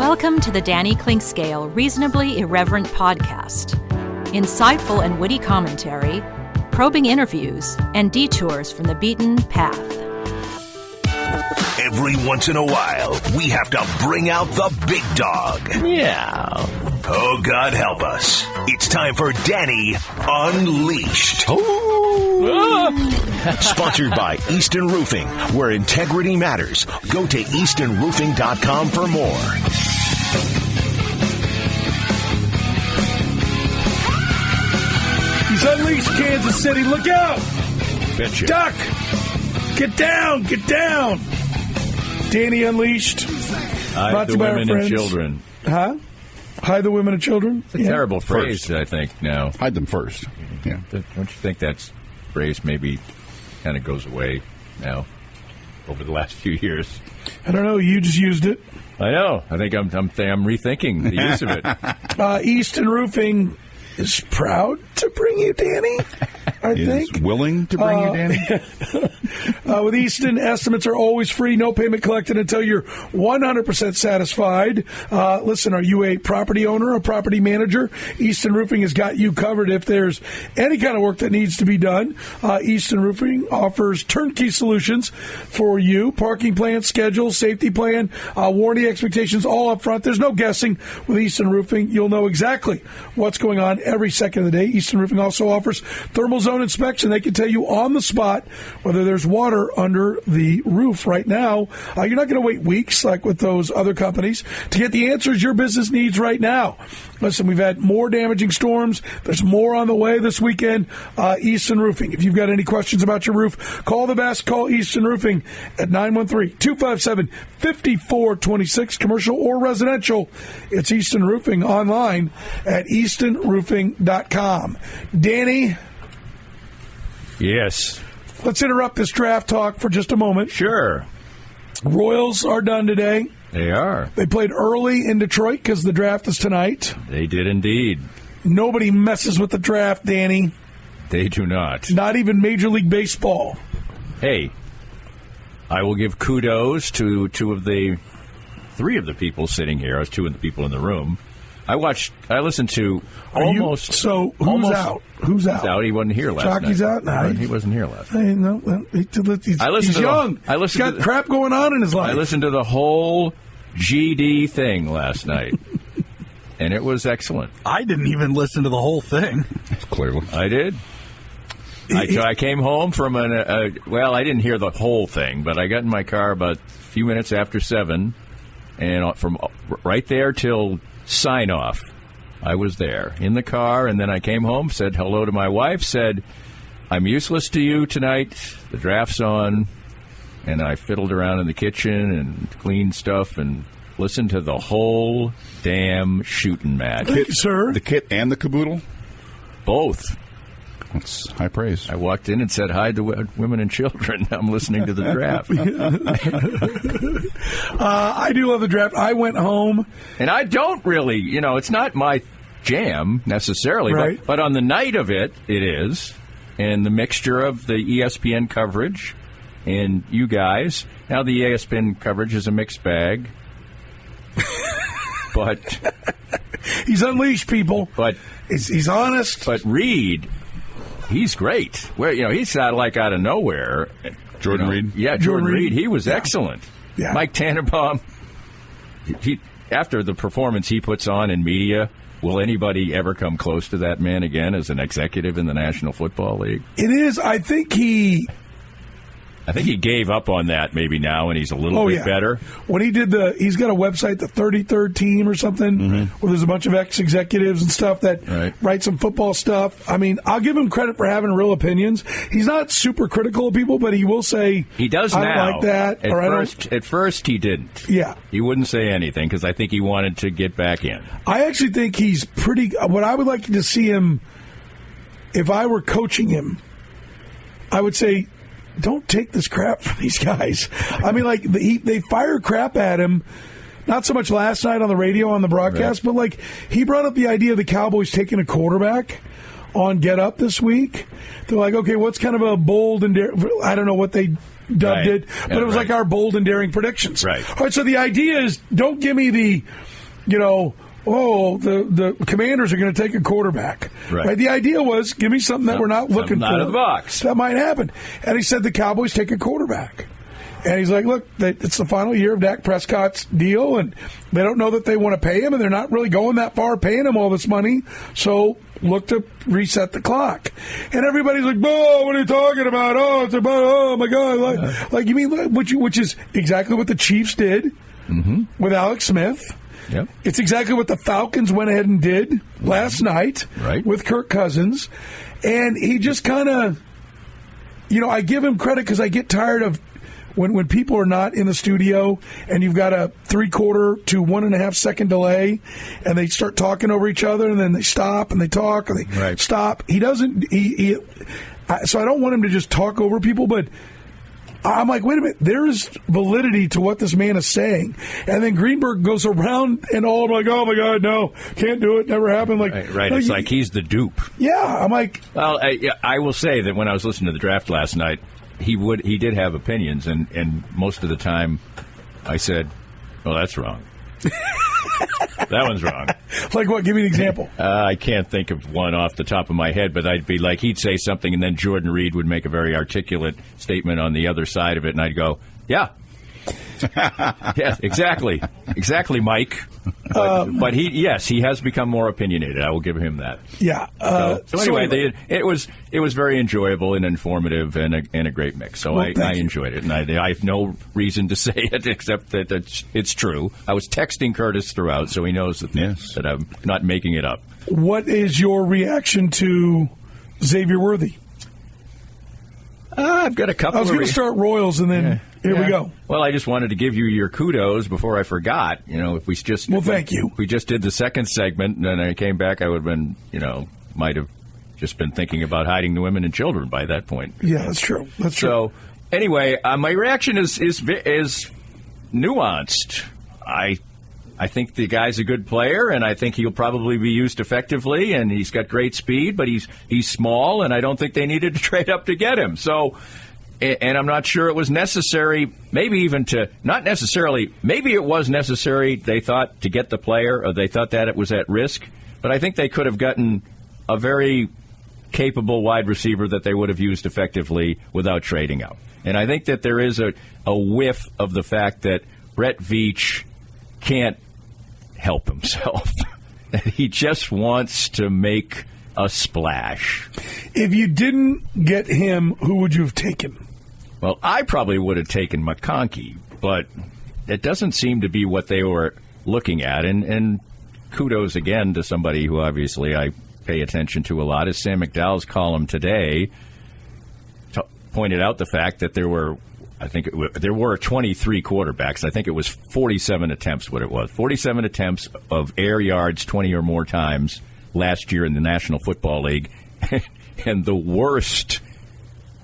Welcome to the Danny Clinkscale Reasonably Irreverent podcast. Insightful and witty commentary, probing interviews, and detours from the beaten path. Every once in a while, we have to bring out the big dog. Yeah. Oh, God help us. It's time for Danny Unleashed. Sponsored by Easton Roofing, where integrity matters. Go to eastonroofing.com for more. He's unleashed, Kansas City. Look out! Betcha. Duck! Get down! Get down! Danny Unleashed. Hide the women and children. Huh? Hide the women and children? It's a terrible phrase, first. I think, now. Hide them first. Yeah. Don't you think that phrase maybe kind of goes away now over the last few years? I don't know. You just used it. I know. I think I'm rethinking the use of it. Easton Roofing is proud to bring you Danny, I think. Is willing to bring you Danny. With Easton, estimates are always free, no payment collected until you're 100% satisfied. Listen, are you a property owner, a property manager? Easton Roofing has got you covered if there's any kind of work that needs to be done. Easton Roofing offers turnkey solutions for you. Parking plan, schedule, safety plan, warranty expectations, all up front. There's no guessing with Easton Roofing. You'll know exactly what's going on every second of the day. Easton Roofing also offers thermal zone inspection. They can tell you on the spot whether there's water under the roof right now. You're not going to wait weeks like with those other companies to get the answers your business needs right now. Listen, we've had more damaging storms. There's more on the way this weekend. Easton Roofing. If you've got any questions about your roof, call the best. Call Easton Roofing at 913-257-5426, commercial or residential. It's Easton Roofing, online at eastonroofing.com. Danny? Yes. Let's interrupt this draft talk for just a moment. Sure. Royals are done today. They are. They played early in Detroit because the draft is tonight. They did indeed. Nobody messes with the draft, Danny. They do not. Not even Major League Baseball. Hey, I will give kudos to three of the people sitting here. I was two of the people in the room. I listened to almost. Who's out? Who's out? He's out. He wasn't here last night. Chalky's out? No, he wasn't here last night. night. He's young. He's got crap going on in his life. I listened to the whole GD thing last night, and it was excellent. I didn't even listen to the whole thing. Clearly. I did. I came home from I didn't hear the whole thing, but I got in my car about a few minutes after 7, and from right there till sign-off, I was there in the car, and then I came home, said hello to my wife, said, I'm useless to you tonight, the draft's on, and I fiddled around in the kitchen and cleaned stuff and listened to the whole damn shooting match. Thank you, sir. The kit and the caboodle? Both. That's high praise. I walked in and said hi to women and children. I'm listening to the draft. I do love the draft. I went home. And I don't really, it's not my jam necessarily, right. but on the night of it, it is. And the mixture of the ESPN coverage and you guys. Now the ESPN coverage is a mixed bag. But he's unleashed, people. But he's honest. But Reed, he's great. Where he's not like out of nowhere. Jordan Reed. Yeah, Jordan Reed. He was excellent. Yeah. Mike Tannenbaum. After the performance he puts on in media, will anybody ever come close to that man again as an executive in the National Football League? It is. I think he gave up on that maybe now, and he's a little bit better. When he did he's got a website, the 33rd Team or something, where there's a bunch of ex-executives and stuff that write some football stuff. I mean, I'll give him credit for having real opinions. He's not super critical of people, but he will say, he does I now. don't like that. At first, he didn't. Yeah. He wouldn't say anything because I think he wanted to get back in. I actually think he's pretty. What I would like to see him, if I were coaching him, I would say, don't take this crap from these guys. I mean, like, they fire crap at him, not so much last night on the radio, on the broadcast, but, like, he brought up the idea of the Cowboys taking a quarterback on Get Up this week. They're like, okay, what's kind of a bold and I don't know what they dubbed it, but it was like our bold and daring predictions. Right. All right, so the idea is don't give me the, the Commanders are going to take a quarterback. Right. The idea was give me something that we're not looking for. Out of the box. That might happen. And he said the Cowboys take a quarterback. And he's like, look, it's the final year of Dak Prescott's deal, and they don't know that they want to pay him, and they're not really going that far paying him all this money, so look to reset the clock. And everybody's like, oh, what are you talking about? Oh, it's about, oh, my God. Like you mean, which is exactly what the Chiefs did with Alex Smith. Yep. It's exactly what the Falcons went ahead and did last night with Kirk Cousins. And he just kind of, I give him credit because I get tired of when people are not in the studio and you've got a 3/4 to 1.5 second delay and they start talking over each other and then they stop and they talk and they stop. He doesn't. So I don't want him to just talk over people, but I'm like, wait a minute, there is validity to what this man is saying. And then Greenberg goes around and all, I'm like, oh my God, no, can't do it, never happened. Like, right. It's like he's the dupe. Yeah, I'm like, well, I will say that when I was listening to the draft last night, he did have opinions, and most of the time I said, "Oh, that's wrong. That one's wrong." Like what? Give me an example. I can't think of one off the top of my head, but I'd be like, he'd say something, and then Jordan Reed would make a very articulate statement on the other side of it, and I'd go, "Yeah, yeah, exactly, Mike." But he has become more opinionated. I will give him that. Yeah. So anyway, it was very enjoyable and informative and a great mix. So I enjoyed it, and I have no reason to say it except that it's true. I was texting Curtis throughout, so he knows that I'm not making it up. What is your reaction to Xavier Worthy? I've got a couple. I was going to start Royals, and then here we go. Well, I just wanted to give you your kudos before I forgot. If we just thank you. If we just did the second segment, and then I came back, I would have been, might have just been thinking about hiding the women and children by that point. Yeah, that's true. That's true. So anyway, my reaction is nuanced. I think the guy's a good player, and I think he'll probably be used effectively, and he's got great speed, but he's small, and I don't think they needed to trade up to get him. So, and I'm not sure it was necessary, maybe it was necessary, they thought, to get the player, or they thought that it was at risk, but I think they could have gotten a very capable wide receiver that they would have used effectively without trading up. And I think that there is a whiff of the fact that Brett Veach can't help himself. He just wants to make a splash. If you didn't get him, who would you have taken? Well, I probably would have taken McConkey, but it doesn't seem to be what they were looking at. And kudos again to somebody who obviously I pay attention to a lot, is Sam McDowell's column today pointed out the fact that there were 23 quarterbacks. I think it was 47 attempts, what it was. 47 attempts of air yards 20 or more times last year in the National Football League. And the worst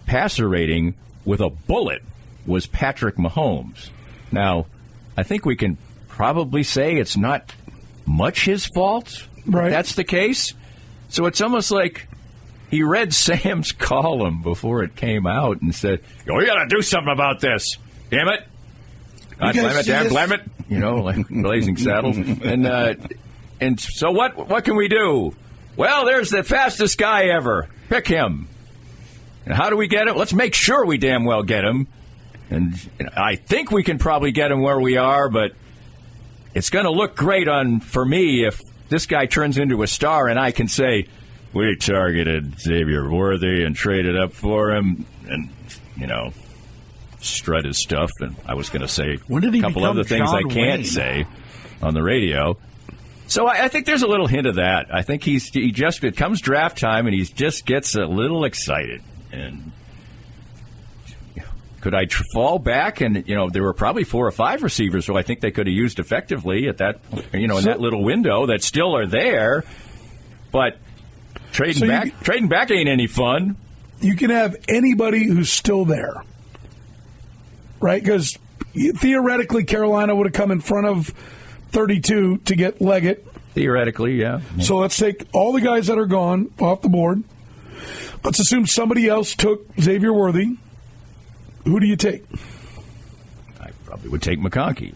passer rating with a bullet was Patrick Mahomes. Now, I think we can probably say it's not much his fault. Right. If that's the case. So it's almost like he read Sam's column before it came out and said, "We got to do something about this. Damn it. Damn it. Like Blazing Saddles. And so what can we do? Well, there's the fastest guy ever. Pick him. And how do we get him? Let's make sure we damn well get him. And I think we can probably get him where we are, but it's going to look great for me if this guy turns into a star and I can say, we targeted Xavier Worthy and traded up for him and, strut his stuff." And I was going to say a couple other things I can't say on the radio. So I think there's a little hint of that. I think it comes draft time and he just gets a little excited. And could I fall back? And, there were probably 4 or 5 receivers who I think they could have used effectively at that, in that little window that still are there. But trading back ain't any fun. You can have anybody who's still there, right? Because theoretically, Carolina would have come in front of 32 to get Leggett. Theoretically, yeah. So let's take all the guys that are gone off the board. Let's assume somebody else took Xavier Worthy. Who do you take? I probably would take McConkey.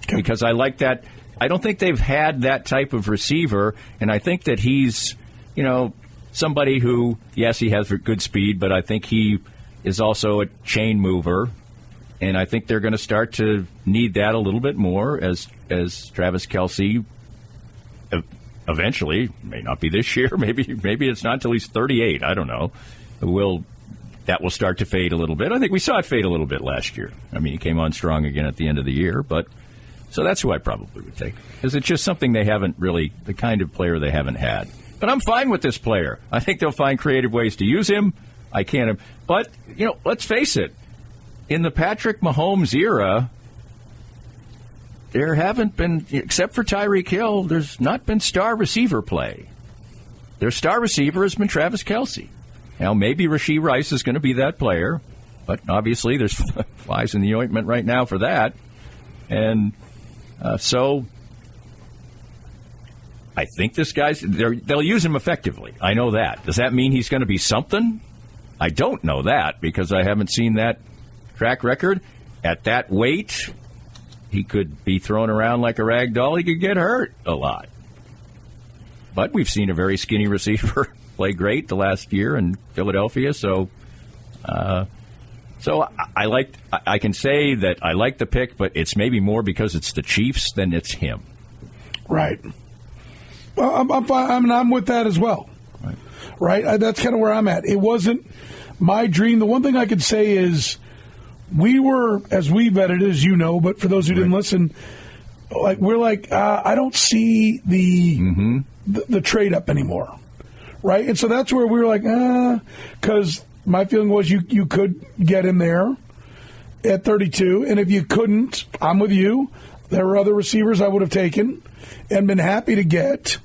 Okay. Because I like that. I don't think they've had that type of receiver, and I think that he's, somebody who, yes, he has good speed, but I think he is also a chain mover, and I think they're going to start to need that a little bit more as Travis Kelce eventually, may not be this year, maybe it's not until he's 38, I don't know, that will start to fade a little bit. I think we saw it fade a little bit last year. I mean, he came on strong again at the end of the year, but so that's who I probably would take, because it's just something they haven't really, the kind of player they haven't had. But I'm fine with this player. I think they'll find creative ways to use him. I can't, but, let's face it, in the Patrick Mahomes era, there haven't been, except for Tyreek Hill, there's not been star receiver play. Their star receiver has been Travis Kelce. Now, maybe Rashee Rice is going to be that player, but obviously there's flies in the ointment right now for that. And so I think this they'll use him effectively. I know that. Does that mean he's going to be something? I don't know that because I haven't seen that track record. At that weight, he could be thrown around like a rag doll. He could get hurt a lot. But we've seen a very skinny receiver play great the last year in Philadelphia. So I can say that I like the pick, but it's maybe more because it's the Chiefs than it's him. Right. Well, I'm fine. I'm with that as well. Right? That's kind of where I'm at. It wasn't my dream. The one thing I could say is we were, as we vetted, as you know, but for those who didn't listen, I don't see the trade up anymore. Right? And so that's where we were like, because my feeling was you could get him there at 32, and if you couldn't, I'm with you. There were other receivers I would have taken and been happy to get.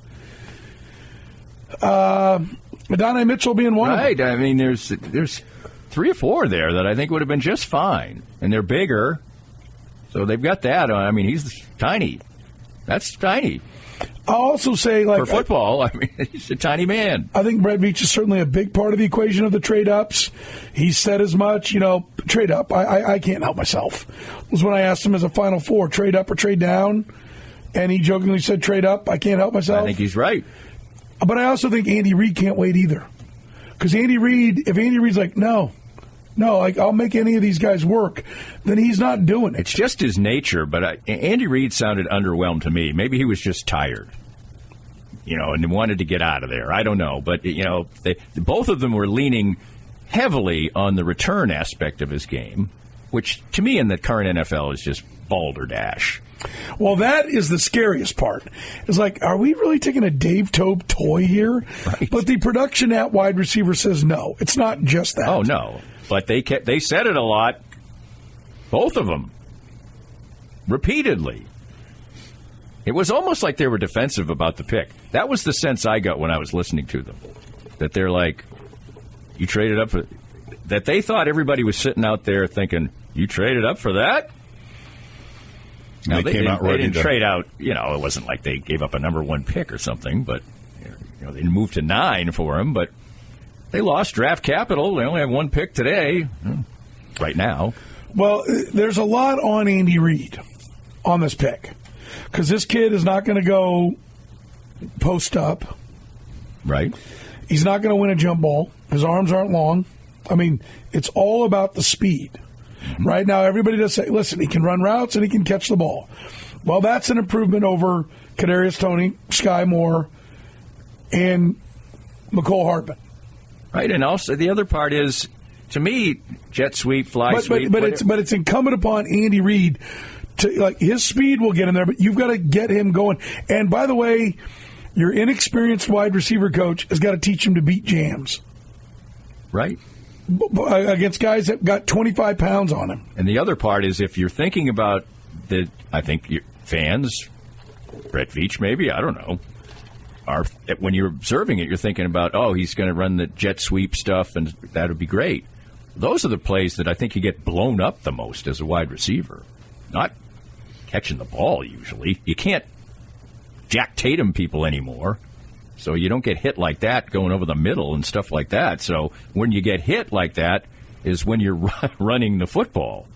Adonai Mitchell being one of them. Right. I mean, there's 3 or 4 there that I think would have been just fine, and they're bigger, so they've got that. I mean, he's tiny. That's tiny. I'll also say, for football, I mean, he's a tiny man. I think Brett Veach is certainly a big part of the equation of the trade-ups. He said as much, trade up. I can't help myself. It was when I asked him as a Final Four, trade up or trade down, and he jokingly said trade up. I can't help myself. I think he's right. But I also think Andy Reid can't wait either. Because if Andy Reid's like, no, I'll make any of these guys work, then he's not doing it. It's just his nature, but Andy Reid sounded underwhelmed to me. Maybe he was just tired, and wanted to get out of there. I don't know. But, both of them were leaning heavily on the return aspect of his game, which to me in the current NFL is just balderdash. Well, that is the scariest part. It's like, are we really taking a Dave Tobe toy here? Right. But the production at wide receiver says no. It's not just that. Oh, no. But they said it a lot, both of them, repeatedly. It was almost like they were defensive about the pick. That was the sense I got when I was listening to them, that they're like, you traded up for that. They thought everybody was sitting out there thinking, you traded up for that? Now, they didn't trade out, it wasn't like they gave up a number 1 pick or something, but they moved to 9 for him, but they lost draft capital. They only have 1 pick today, right now. Well, there's a lot on Andy Reid on this pick because this kid is not going to go post up. Right. He's not going to win a jump ball. His arms aren't long. I mean, it's all about the speed. Mm-hmm. Right now, everybody does say, listen, he can run routes and he can catch the ball. Well, that's an improvement over Kadarius Toney, Sky Moore, and McCole Hardman. Right, and also the other part is, to me, jet sweep, fly sweep. But it's incumbent upon Andy Reid to his speed will get him there, but you've got to get him going. And by the way, your inexperienced wide receiver coach has got to teach him to beat jams. Right. Against guys that got 25 pounds on him. And the other part is if you're thinking about I think fans, Brett Veach maybe, I don't know, when you're observing it, you're thinking about, he's going to run the jet sweep stuff, and that would be great. Those are the plays that I think you get blown up the most as a wide receiver. Not catching the ball, usually. You can't Jack Tatum people anymore. So you don't get hit like that going over the middle and stuff like that. So when you get hit like that, is when you're running the football.